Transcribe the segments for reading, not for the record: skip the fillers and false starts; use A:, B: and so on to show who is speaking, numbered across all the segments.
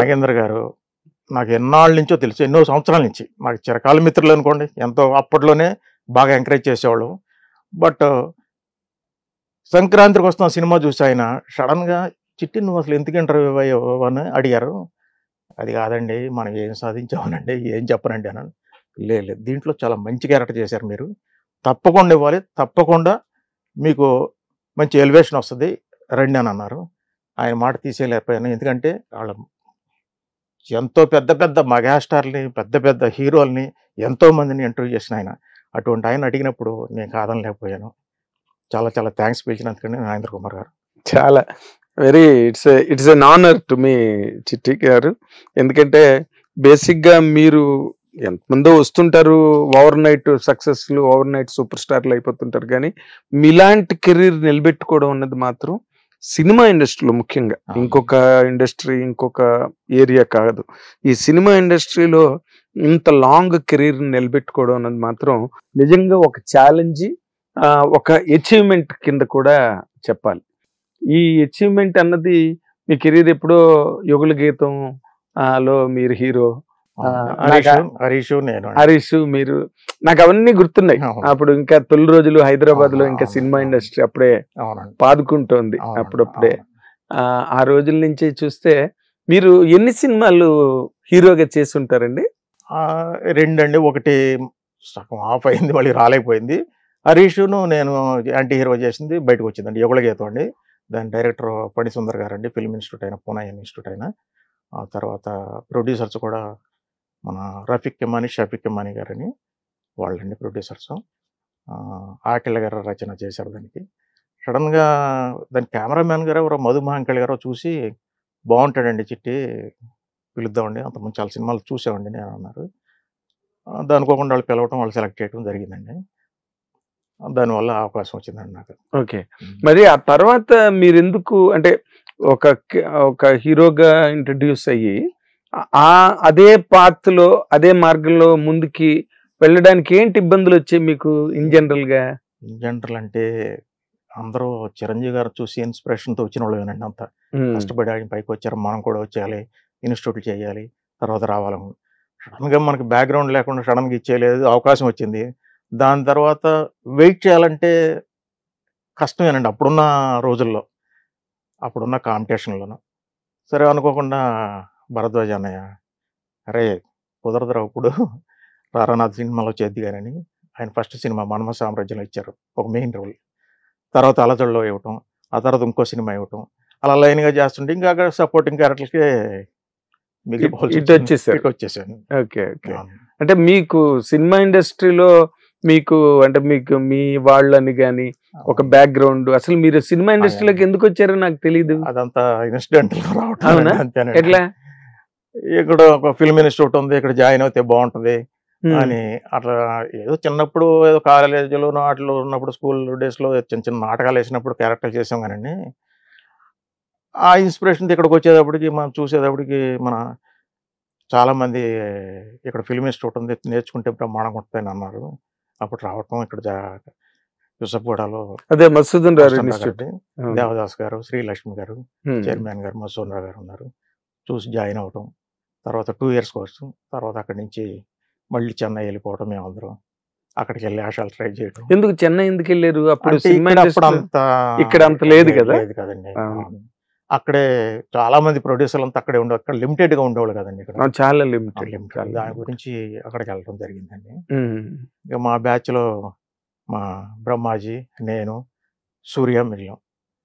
A: నాగేంద్ర గారు నాకు ఎన్నాళ్ళ నుంచో తెలుసు, ఎన్నో సంవత్సరాల నుంచి మాకు చిరకాల మిత్రులు అనుకోండి. ఎంతో అప్పట్లోనే బాగా ఎంకరేజ్ చేసేవాళ్ళు. బట్ సంక్రాంతికి వస్తున్న సినిమా చూసి ఆయన సడన్గా చిట్టి నువ్వు అసలు ఎందుకు ఇంటర్వ్యూ అయ్యావు అని అడిగారు. అది కాదండి మనం ఏం సాధించామనండి, ఏం చెప్పనండి అన్నాను. లేదు దీంట్లో చాలా మంచి క్యారెక్టర్ చేశారు మీరు, తప్పకుండా ఇవ్వాలి, తప్పకుండా మీకు మంచి ఎలివేషన్ వస్తుంది రండి అని అన్నారు. ఆయన మాట తీసేయలేకపోయాను. ఎందుకంటే వాళ్ళ ఎంతో పెద్ద పెద్ద మెగాస్టార్ని, పెద్ద పెద్ద హీరోల్ని, ఎంతోమందిని ఇంటర్వ్యూ చేసిన ఆయన. అటువంటి ఆయన అడిగినప్పుడు నేను కాదనలేకపోయాను. చాలా చాలా థ్యాంక్స్ పిలిచినందుకండి నాగేంద్ర కుమార్ గారు.
B: చాలా very it's an honour to మీ చిట్టి గారు. ఎందుకంటే బేసిక్గా మీరు ఎంతమందో వస్తుంటారు, ఓవర్ నైట్ సక్సెస్లు, ఓవర్ నైట్ సూపర్ స్టార్లు అయిపోతుంటారు. కానీ మీలాంటి కెరీర్ నిలబెట్టుకోవడం అన్నది మాత్రం సినిమా ఇండస్ట్రీలో ముఖ్యంగా, ఇంకొక ఇండస్ట్రీ ఇంకొక ఏరియా కాదు, ఈ సినిమా ఇండస్ట్రీలో ఇంత లాంగ్ కెరీర్ నిలబెట్టుకోవడం అన్నది మాత్రం నిజంగా ఒక ఛాలెంజ్, ఒక అచీవ్మెంట్ కింద కూడా చెప్పాలి. ఈ అచీవ్మెంట్ అన్నది మీ కెరీర్ ఎప్పుడో యుగల గీతం లో మీరు హీరో, హరీష్ మీరు, నాకు అవన్నీ గుర్తున్నాయి. అప్పుడు ఇంకా తొలి రోజులు హైదరాబాద్ లో ఇంకా సినిమా ఇండస్ట్రీ అప్పుడే పాదుకుంటోంది. అప్పుడప్పుడే ఆ రోజుల నుంచి చూస్తే మీరు ఎన్ని సినిమాలు హీరోగా చేసి ఉంటారండి?
A: 2 అండి. ఒకటి సగం ఆఫ్ అయింది, మళ్ళీ రాలేకపోయింది. హరీష్ను నేను యాంటీ హీరో చేసింది బయటకు వచ్చిందండి, యుగల గీతం అండి. దాని డైరెక్టర్ పడి సుందర్ గారు అండి, ఫిల్మ్ ఇన్స్టిట్యూట్ అయిన, పూనా ఇన్స్టిట్యూట్ అయిన. ఆ తర్వాత ప్రొడ్యూసర్స్ కూడా మన రఫీక్ కిమాని, షఫీక్ కిమాని గారని వాళ్ళండి ప్రొడ్యూసర్స్. ఆకిళ్ళ గారు రచన చేశారు దానికి. సడన్గా దాని కెమెరామ్యాన్ గారు ఎవరో మధు మహాంకళి గారు చూసి బాగుంటాడండి చిట్టి, పిలుద్దామండి, అంతకుముందు చాలా సినిమాలు చూసామండి నేను అన్నారు. దానికోకుండా వాళ్ళు పిలవటం, వాళ్ళు సెలెక్ట్ చేయడం జరిగిందండి. దానివల్ల అవకాశం వచ్చిందండి నాకు.
B: ఓకే, మరి ఆ తర్వాత మీరు ఎందుకు అంటే ఒక హీరోగా ఇంట్రడ్యూస్ అయ్యి అదే పాత్లో అదే మార్గంలో ముందుకి వెళ్ళడానికి ఏంటి ఇబ్బందులు వచ్చాయి మీకు ఇన్ జనరల్
A: అంటే అందరూ చిరంజీవి గారు చూసి ఇన్స్పిరేషన్తో వచ్చిన వాళ్ళేనండి. అంతా కష్టపడి ఆయన పైకి వచ్చారు, మనం కూడా వచ్చేయాలి, ఇన్స్టిట్యూట్లు చేయాలి, తర్వాత రావాలని. సడన్గా మనకి బ్యాక్గ్రౌండ్ లేకుండా సడన్గా ఇచ్చేయలేదు, అవకాశం వచ్చింది. దాని తర్వాత వెయిట్ చేయాలంటే కష్టమేనండి అప్పుడున్న రోజుల్లో, అప్పుడున్న కాంపిటీషన్లోనూ. సరే అనుకోకుండా భరద్వాజ్ అన్నయ్య, అరే కుదరదురా ఇప్పుడు, రారానాథ్ సినిమాలో చేద్ది కానీ ఆయన ఫస్ట్ సినిమా మన్మ సామ్రాజ్యంలో ఇచ్చారు ఒక మెయిన్ రోల్. తర్వాత అలజడిలో ఇవ్వటం, ఆ తర్వాత ఇంకో సినిమా ఇవ్వటం, అలా లైన్గా చేస్తుంటే ఇంకా అక్కడ సపోర్టింగ్ క్యారెక్టర్స్కి వచ్చేసాను.
B: ఓకే ఓకే, అంటే మీకు సినిమా ఇండస్ట్రీలో మీకు అంటే మీకు మీ వాళ్ళని కానీ ఒక బ్యాక్గ్రౌండ్, అసలు మీరు సినిమా ఇండస్ట్రీలోకి ఎందుకు వచ్చారో నాకు తెలియదు.
A: అదంతా ఇన్సిడెంట్ రావటం.
B: ఎట్లా?
A: ఇక్కడ ఒక ఫిల్మ్ ఇన్స్టిట్యూట్ ఉంది, ఇక్కడ జాయిన్ అవుతే బాగుంటది అని అట్లా ఏదో చిన్నప్పుడు ఏదో కాలేజీలో అట్లా ఉన్నప్పుడు స్కూల్ డేస్లో చిన్న చిన్న నాటకాలు వేసినప్పుడు క్యారెక్టర్ చేసాం కానండి. ఆ ఇన్స్పిరేషన్ ఇక్కడికి వచ్చేటప్పటికి మనం చూసేటప్పటికి మన చాలామంది ఇక్కడ ఫిల్మ్ ఇన్స్టిట్యూట్ ఉంది, నేర్చుకుంటే బ్రహ్మాండంగా ఉంటుందని అన్నారు. అప్పుడు రావటం ఇక్కడ యూసఫ్గూడలో
B: అదే మసూదన్ ఇన్స్టిట్యూట్,
A: దేవదాస్ గారు, శ్రీలక్ష్మి గారు, చైర్మన్ గారు, మసూదన్ రావు గారు ఉన్నారు. చూసి జాయిన్ అవ్వటం, తర్వాత 2 years కోర్సు, తర్వాత అక్కడి నుంచి మళ్ళీ చెన్నై వెళ్ళిపోవటం, మేమందరం అక్కడికి వెళ్ళి ఆశాలు ట్రై చేయటం.
B: ఎందుకు చెన్నై ఎందుకు వెళ్ళారు? అప్పుడు
A: ఇక్కడ అంత లేదు కదండి. అక్కడే చాలా మంది ప్రొడ్యూసర్లు అంతా అక్కడే ఉండేవారు, అక్కడ లిమిటెడ్ గా ఉండేవాళ్ళు కదండి, ఇక్కడ
B: చాలా లిమిటెడ్.
A: దాని గురించి అక్కడికి వెళ్ళడం జరిగిందండి. ఇక మా బ్యాచ్ లో మా బ్రహ్మాజీ, నేను, సూర్య, మిల్లం.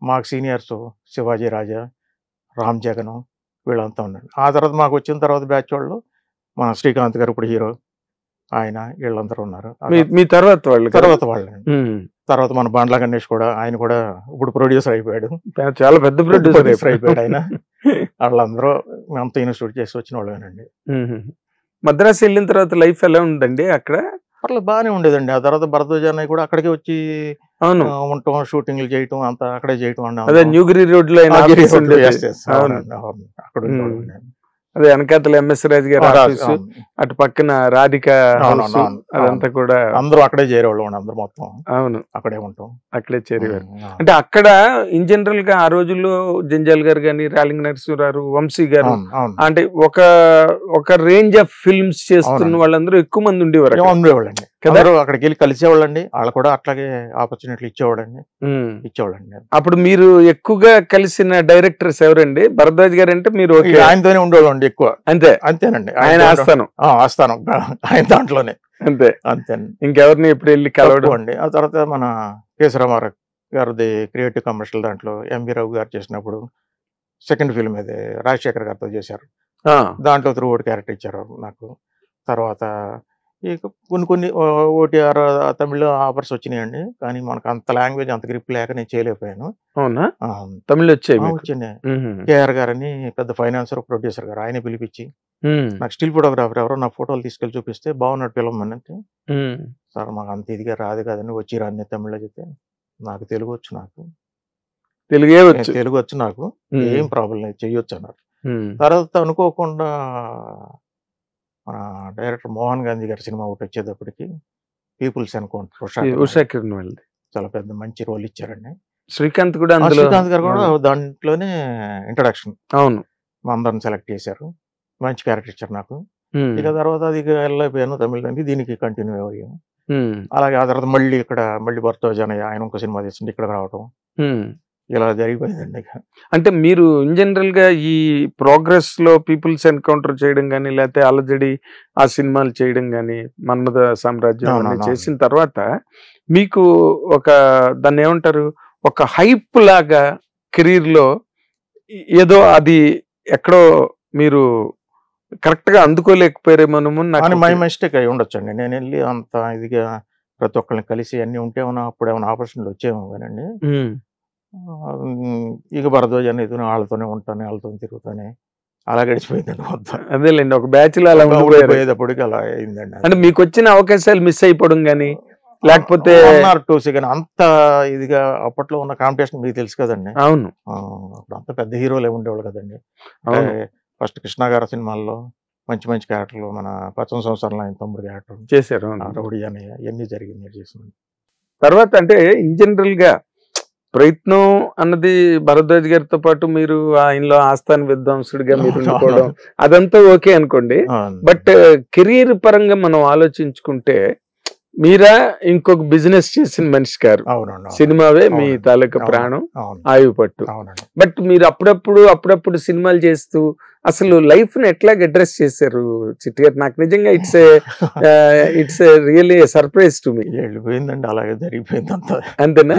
A: మాకు సీనియర్స్ శివాజీ రాజా, రామ్ జగన్ వీళ్ళంతా ఉన్నారు. ఆ తర్వాత మాకు వచ్చిన తర్వాత బ్యాచ్ వాళ్ళు మన శ్రీకాంత్ గారు ఇప్పుడు హీరో, ఆయన వీళ్ళందరూ ఉన్నారు.
B: మీ తర్వాత
A: వాళ్ళు తర్వాత మన బండ్ల గణేష్ కూడా, ఆయన కూడా ఇప్పుడు ప్రొడ్యూసర్ అయిపోయాడు,
B: చాలా పెద్ద ప్రొడ్యూసర్
A: అయిపోయాడు ఆయన. వాళ్ళందరూ అంత ఇన్స్టిట్యూట్ చేసి వచ్చిన వాళ్ళేనండి.
B: మద్రాసు వెళ్ళిన తర్వాత లైఫ్ ఎలా ఉందండి అక్కడ?
A: అట్లా బాగానే ఉండేదండి. ఆ తర్వాత భరద్వాజ్ అన్నయ్య కూడా అక్కడికి వచ్చి ఉండటం, షూటింగ్లు చేయటం అంతా అక్కడే చేయటం.
B: న్యూగిరి రోడ్ లో
A: అక్కడ
B: అదే వెనకాతల ఎంఎస్ రాజు గారి ఆఫీసు, అటు పక్కన రాధిక హౌస్, అదంతా కూడా
A: అందరూ అక్కడే చేరేవాళ్ళు, అందరూ మొత్తం
B: అవును
A: అక్కడే ఉంటాం,
B: అక్కడే చేరేవారు. అంటే అక్కడ ఇన్ జనరల్ గా ఆ రోజుల్లో జంజాల్ గారు కానీ, రాలింగ్ నరసింహారావు, వంశీ గారు, అంటే ఒక రేంజ్ ఆఫ్ ఫిల్మ్స్ చేస్తున్న వాళ్ళందరూ ఎక్కువ మంది ఉండేవారు
A: ఉండేవాళ్ళండి కదా. అక్కడికి వెళ్ళి కలిసేవాళ్ళండి, వాళ్ళు కూడా అట్లాగే ఆపర్చునిటీలు ఇచ్చేవాళ్ళండి.
B: అప్పుడు మీరు ఎక్కువగా కలిసిన డైరెక్టర్స్ ఎవరండి? భరద్వాజ్ గారు అంటే మీరు
A: ఆయనతోనే ఉండేవాళ్ళండి ఎక్కువ. అంతేనండి,
B: ఆయన ఆస్థానం
A: ఆయన దాంట్లోనే అంతేనండి.
B: ఇంకెవరిని ఎప్పుడు వెళ్ళి కలవడం
A: అండి. ఆ తర్వాత మన కేశరామారావు గారిది క్రియేటివ్ కమర్షియల్ దాంట్లో ఎంవి రావు గారు చేసినప్పుడు సెకండ్ ఫిల్మ్ అది రాజశేఖర్ గారితో చేశారు, దాంట్లో త్రూ ఒకటి క్యారెక్టర్ ఇచ్చారు నాకు. తర్వాత ఇక కొన్ని ఓటీఆర్ తమిళ ఆఫర్స్ వచ్చినాయండి, కానీ మనకు అంత లాంగ్వేజ్ అంత గ్రిప్ లేక నేను చేయలేకపోయాను.
B: అవునా? తమిళ
A: వచ్చింది. కేఆర్ గారని పెద్ద ఫైనాన్సర్ ప్రొడ్యూసర్ గారు, ఆయన పిలిపించి నాకు స్టిల్ ఫోటోగ్రాఫర్ ఎవరో నా ఫోటోలు తీసుకెళ్ళి చూపిస్తే బాగున్నట్టు పిలవమనంటే, సార్ మాకు అంత ఇదిగా రాదు కదండి, వచ్చి రాని తమిళలో చెప్తే నాకు తెలుగు వచ్చు, తెలుగు వచ్చు నాకు, ఏం ప్రాబ్లం లేదు, చెయ్యొచ్చు అన్నారు. తర్వాత అనుకోకుండా మన డైరెక్టర్ మోహన్ గాంధీ గారి సినిమా ఒకటి వచ్చేటప్పటికి పీపుల్స్ ఎన్కౌంటర్ చాలా పెద్ద మంచి రోల్ ఇచ్చారండి.
B: శ్రీకాంత్ కూడా,
A: శ్రీకాంత్ గారు కూడా దాంట్లోనే ఇంట్రడక్షన్, అవును, మా అందరిని సెలెక్ట్ చేశారు, మంచి క్యారెక్టర్ ఇచ్చారు నాకు. ఇక తర్వాత అది వెళ్ళిపోయాను తమిళనానికి, దీనికి కంటిన్యూ అయ్యాను. అలాగే ఆ తర్వాత మళ్ళీ భరద్వాజ్ అన్నయ్య ఆయన ఇంకో సినిమా తీసింది, ఇక్కడ రావటం, ఇలా జరిగిపోయిందండి.
B: అంటే మీరు ఇన్ జనరల్ గా ఈ ప్రోగ్రెస్ లో పీపుల్స్ ఎన్కౌంటర్ చేయడం కానీ, లేకపోతే అలజడి ఆ సినిమాలు చేయడం కానీ, మన్మథ సామ్రాజ్యం చేసిన తర్వాత మీకు దాన్ని ఏమంటారు, ఒక హైప్ లాగా కెరీర్ లో ఏదో అది ఎక్కడో మీరు కరెక్ట్ గా అందుకోలేకపోయారేమో.
A: మై మిస్టేక్ అయి ఉండొచ్చండి, నేను వెళ్ళి అంత ఇదిగా ప్రతి ఒక్కరిని కలిసి అన్ని ఉంటే అప్పుడు ఏమైనా ఆపర్చునిటీ వచ్చేమో కానండి. ఇక భరద్వాజ్ అనేది వాళ్ళతోనే ఉంటాను, వాళ్ళతో తిరుగుతానే అలా గడిచిపోయిందండి మొత్తం.
B: అదేలేండి, ఒక బ్యాచ్ లో అలా
A: ఉండిపోయేటప్పటికి అలా అయిందండి.
B: అంటే మీకు వచ్చిన అవకాశాలు మిస్ అయిపోవడం కానీ, లేకపోతే
A: 2 సెకండ్ అంత ఇదిగా అప్పట్లో ఉన్న కాంపిటీషన్ మీకు తెలుసు కదండి.
B: అవును,
A: అప్పుడు అంత పెద్ద హీరోలే ఉండేవాళ్ళు కదండి. ఫస్ట్ కృష్ణ గారి సినిమాల్లో మంచి మంచి క్యారెక్టర్లు, మన 15 సంవత్సరాలు ఆయన తమ్ముడు క్యారెక్టర్
B: చేశారు,
A: రౌడీ అని ఎన్ని జరిగింది చేసింది.
B: తర్వాత అంటే ఇన్ జనరల్ గా ప్రయత్నం అన్నది భరద్వాజ్ గారితో పాటు మీరు ఆయనలో ఆస్థాన విద్వాంసుడిగా మీరు ఉండిపోవడం అదంతా ఓకే అనుకోండి. బట్ కెరీర్ పరంగా మనం ఆలోచించుకుంటే మీరా ఇంకొక బిజినెస్ చేసిన మనిషి గారు, సినిమావే మీ తాలూకా ప్రాణం, ఆయువు పట్టు. బట్ మీరు అప్పుడప్పుడు సినిమాలు చేస్తూ అసలు లైఫ్ ని ఎట్లా అడ్రస్ చేశారు చిట్టి గారు? నాకు నిజంగా it's really surprise to me.
A: వెళ్ళిపోయిందండి, అలాగే జరిగిపోయింది అంతా.
B: అంతేనా?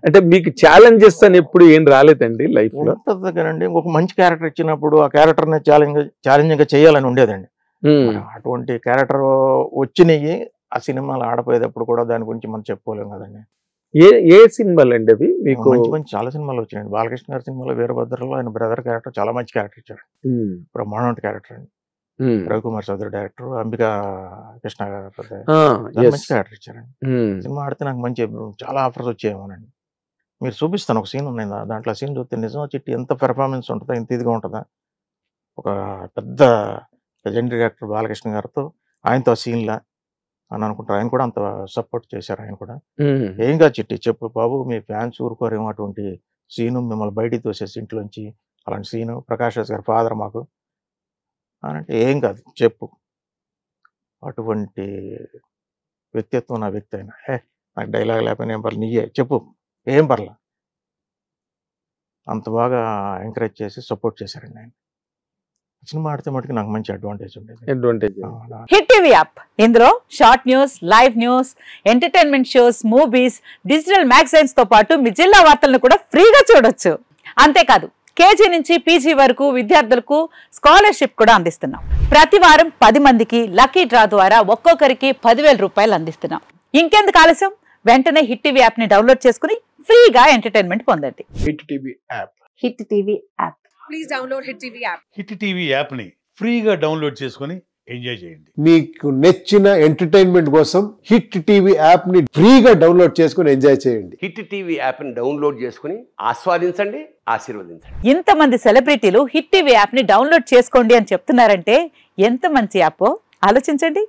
B: అంటే మీకు ఛాలెంజెస్ అని ఎప్పుడు ఏం రాలేదండి లైఫ్ లో?
A: దగ్గరండి ఒక మంచి క్యారెక్టర్ ఇచ్చినప్పుడు ఆ క్యారెక్టర్ ని ఛాలెంజింగ్ గా చేయాలని ఉండేదండి. అటువంటి క్యారెక్టర్ వచ్చినాయి ఆ సినిమాలు ఆడపోయేటప్పుడు కూడా దాని గురించి మనం చెప్పుకోలేము కదండి.
B: ఏ సినిమాలు అండి అవి మీకు?
A: మంచి చాలా సినిమాలు వచ్చినాయండి. బాలకృష్ణ గారి సినిమాలో వీరభద్రలో ఆయన బ్రదర్ క్యారెక్టర్ చాలా మంచి క్యారెక్టర్ ఇచ్చాడు, బ్రహ్మాండ క్యారెక్టర్ అండి. రవికుమార్ చౌదరి డైరెక్టర్, అంబికా కృష్ణ గారు మంచి క్యారెక్టర్ ఇచ్చారండి. సినిమా ఆడితే నాకు మంచి చాలా ఆఫర్స్ వచ్చాయేమోనండి. మీరు చూపిస్తాను, ఒక సీన్ ఉన్నాయి దాంట్లో, సీన్ చూస్తే నిజం చిట్టి ఎంత పెర్ఫార్మెన్స్ ఉంటుందా, ఎంత ఇదిగా ఉంటుందా. ఒక పెద్ద లెజెండరీ యాక్టర్ బాలకృష్ణ గారితో ఆయనతో సీన్లా అని అనుకుంటారు. ఆయన కూడా అంత సపోర్ట్ చేశారు. ఆయన కూడా ఏం కాదు చిట్టి, చెప్పు బాబు, మీ ఫ్యాన్స్ ఊరుకోరేమో అటువంటి సీను, మిమ్మల్ని బయటికి తోసేసి ఇంట్లోంచి అలాంటి సీను, ప్రకాష్ రాజ్ గారి ఫాదర్ మాకు అని అంటే, ఏం కాదు చెప్పు. అటువంటి వ్యక్తిత్వం నా వ్యక్తి అయినా, నాకు డైలాగ్ లేకపోయినా ఏం పర్లేదు, నీయే చెప్పు, ఏం పర్లా. అంత బాగా ఎంకరేజ్ చేసి సపోర్ట్ చేశారండి ఆయన. సినిమా ఆడితే మటుకు నాకు మంచి అడ్వాంటేజ్ ఉండేది.
C: హిట్ టీవీ యాప్, ఇందులో short news, live news, entertainment shows, movies, digital magazines తో పాటు మీ జిల్లా వార్తలను కూడా ఫ్రీగా చూడొచ్చు. అంతేకాదు కేజీ నుంచి పీజీ వరకు విద్యార్థులకు స్కాలర్షిప్ కూడా అందిస్తున్నాం. ప్రతి వారం 10 మందికి లక్కీ డ్రా ద్వారా ఒక్కొక్కరికి 10,000 రూపాయలు అందిస్తున్నాం. ఇంకెందుకు ఆలస్యం, వెంటనే హిట్ టీవీ యాప్ ని డౌన్లోడ్ చేసుకుని ఫ్రీగా ఎంటర్టైన్మెంట్ పొందండి.
D: Hit TV app.
C: Hit TV app.
E: Please download Hit TV app.
D: Hit TV యాప్ని ఫ్రీగా డౌన్లోడ్ చేసుకొని ఎంజాయ్ చేయండి.
E: మీకు నచ్చిన ఎంటర్టైన్మెంట్ కోసం హిట్ టీవీ యాప్ ని ఫ్రీగా డౌన్లోడ్ చేసుకుని ఎంజాయ్ చేయండి.
F: హిట్ టీవీ యాప్ ని డౌన్లోడ్ చేసుకుని ఆస్వాదించండి, ఆశీర్వదించండి.
C: ఇంతమంది సెలబ్రిటీలు హిట్ టీవీ యాప్ ని డౌన్లోడ్ చేసుకోండి అని చెప్తున్నారంటే ఎంత మంచి యాప్ ఆలోచించండి.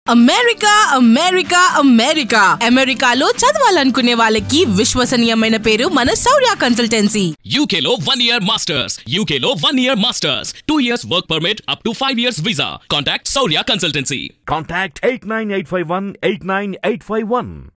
G: అమెరికా అమెరికా అమెరికా అమెరికాలో చదవాలనుకునే వాళ్ళకి విశ్వసనీయమైన పేరు మన శౌర్య కన్సల్టెన్సీ.
H: UK లో 1 year masters, UK లో 1 year masters, 2 years work permit up to 5 years visa. Contact Saurya Consultancy.
D: Contact 89851 89851.